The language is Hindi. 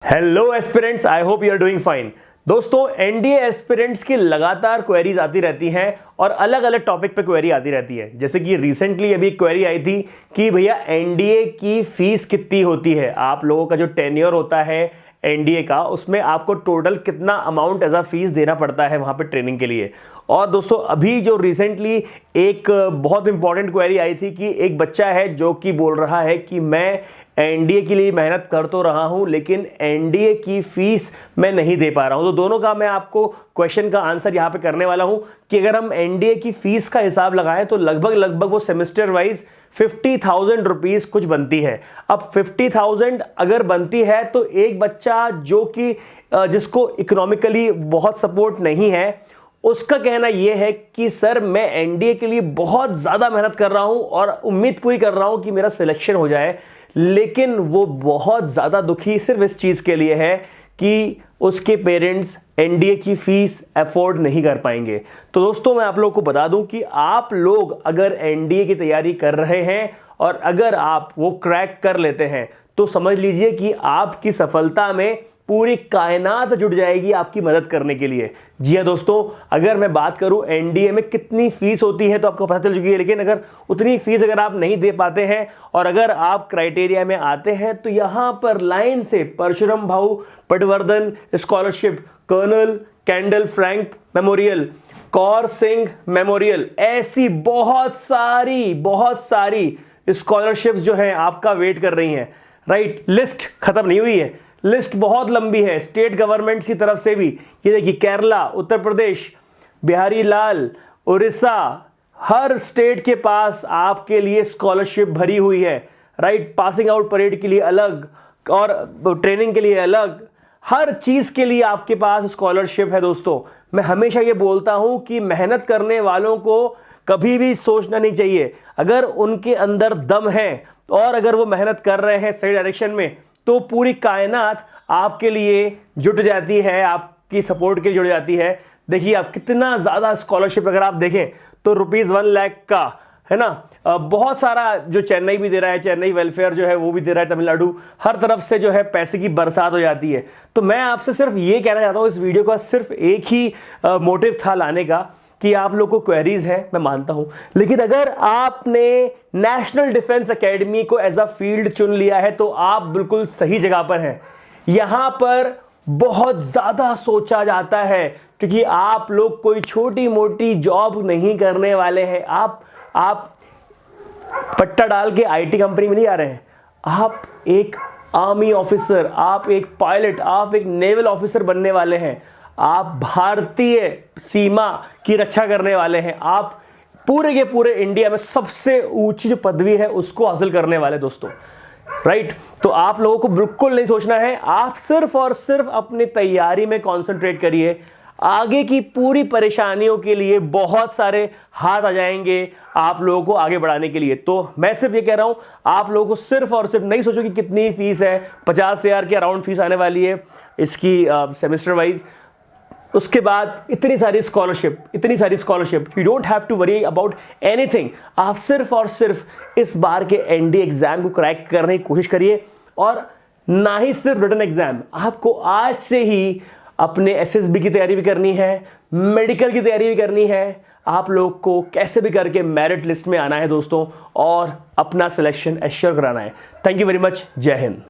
Hello aspirants, I hope you are doing fine. दोस्तों, एनडीए एस्पिरेंट्स की लगातार क्वेरीज आती रहती हैं और अलग अलग टॉपिक पे क्वेरी आती रहती है। जैसे कि रिसेंटली अभी क्वेरी आई थी कि भैया एनडीए की फीस कितनी होती है, आप लोगों का जो टेन्योर होता है एनडीए का, उसमें आपको टोटल कितना अमाउंट एज अ फीस देना पड़ता है वहां पे ट्रेनिंग के लिए। और दोस्तों, अभी जो रिसेंटली एक बहुत इंपॉर्टेंट क्वेरी आई थी कि एक बच्चा है जो कि बोल रहा है कि मैं एनडीए के लिए मेहनत कर तो रहा हूं लेकिन एनडीए की फीस मैं नहीं दे पा रहा हूं। तो दोनों का मैं आपको क्वेश्चन का आंसर यहां पे करने वाला हूं कि अगर हम एनडीए की फीस का हिसाब लगाएं तो लगभग वो सेमेस्टर वाइज 50,000 रुपीज कुछ बनती है। अब 50,000 अगर बनती है तो एक बच्चा जो कि जिसको इकोनॉमिकली बहुत सपोर्ट नहीं है, उसका कहना यह है कि सर मैं एनडीए के लिए बहुत ज्यादा मेहनत कर रहा हूं और उम्मीद पूरी कर रहा हूं कि मेरा सिलेक्शन हो जाए, लेकिन वो बहुत ज्यादा दुखी सिर्फ इस चीज के लिए है कि उसके पेरेंट्स एनडीए की फीस अफोर्ड नहीं कर पाएंगे। तो दोस्तों, मैं आप लोगों को बता दूं कि आप लोग अगर एनडीए की तैयारी कर रहे हैं और अगर आप वो क्रैक कर लेते हैं तो समझ लीजिए कि आपकी सफलता में पूरी कायनात जुट जाएगी आपकी मदद करने के लिए। जी हां दोस्तों, अगर मैं बात करूं एनडीए में कितनी फीस होती है तो आपको पता चल चुकी है, लेकिन अगर उतनी फीस अगर आप नहीं दे पाते हैं और अगर आप क्राइटेरिया में आते हैं तो यहां पर लाइन से Parshuram Bhau Patwardhan scholarship, colonel Candle Frank memorial, Kaur Singh memorial, ऐसी बहुत सारी स्कॉलरशिप्स जो है आपका वेट कर रही हैं। राइट, लिस्ट खत्म नहीं हुई है, लिस्ट बहुत लंबी है स्टेट गवर्नमेंट की तरफ से भी। ये देखिए, केरला, उत्तर प्रदेश, बिहारी लाल, उड़ीसा, हर स्टेट के पास आपके लिए स्कॉलरशिप भरी हुई है। राइट, पासिंग आउट परेड के लिए अलग और ट्रेनिंग के लिए अलग, हर चीज के लिए आपके पास स्कॉलरशिप है। दोस्तों, मैं हमेशा ये बोलता हूं कि मेहनत करने वालों को कभी भी सोचना नहीं चाहिए, अगर उनके अंदर दम है और अगर वो मेहनत कर रहे हैं सही डायरेक्शन में तो पूरी कायनात आपके लिए जुट जाती है, आपकी सपोर्ट के लिए जुट जाती है। देखिए, आप कितना ज्यादा स्कॉलरशिप अगर आप देखें तो ₹1 लाख का है ना, बहुत सारा जो चेन्नई भी दे रहा है, चेन्नई वेलफेयर जो है वो भी दे रहा है, तमिलनाडु, हर तरफ से जो है पैसे की बरसात हो जाती है। तो मैं आपसे सिर्फ ये कहना चाहता हूं, इस वीडियो का सिर्फ एक ही मोटिव था लाने का कि आप लोग को क्वेरीज है, मैं मानता हूं, लेकिन अगर आपने नेशनल डिफेंस एकेडमी को एज अ फील्ड चुन लिया है तो आप बिल्कुल सही जगह पर हैं। यहां पर बहुत ज्यादा सोचा जाता है क्योंकि आप लोग कोई छोटी मोटी जॉब नहीं करने वाले हैं। आप पट्टा डाल के आईटी कंपनी में नहीं आ रहे हैं, आप एक आर्मी ऑफिसर, आप एक पायलट, आप एक नेवल ऑफिसर बनने वाले हैं, आप भारतीय सीमा की रक्षा करने वाले हैं, आप पूरे के पूरे इंडिया में सबसे ऊंची जो पदवी है उसको हासिल करने वाले दोस्तों। राइट, तो आप लोगों को बिल्कुल नहीं सोचना है, आप सिर्फ और सिर्फ अपनी तैयारी में कंसंट्रेट करिए। आगे की पूरी परेशानियों के लिए बहुत सारे हाथ आ जाएंगे आप लोगों को आगे बढ़ाने के लिए। तो मैं सिर्फ ये कह रहा हूं, आप लोगों को सिर्फ और सिर्फ नहीं सोचो कि कितनी फीस है, 50,000 के अराउंड फीस आने वाली है इसकी सेमेस्टर वाइज। उसके बाद इतनी सारी scholarship, you don't have to worry about anything. आप सिर्फ और सिर्फ इस बार के एनडीए एग्जाम को क्रैक करने की कोशिश करिए, और ना ही सिर्फ रिटन एग्जाम, आपको आज से ही अपने एसएसबी की तैयारी भी करनी है, मेडिकल की तैयारी भी करनी है। आप लोग को कैसे भी करके मेरिट लिस्ट में आना है दोस्तों, और अपना सिलेक्शन एश्योर कराना है। थैंक यू वेरी मच, जय हिंद।